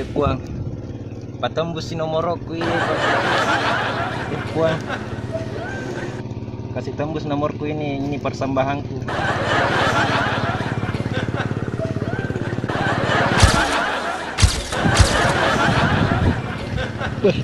Puang. Patembus si nomorku ini Puang. Kasih tembus nomorku ini persembahanku. Wih.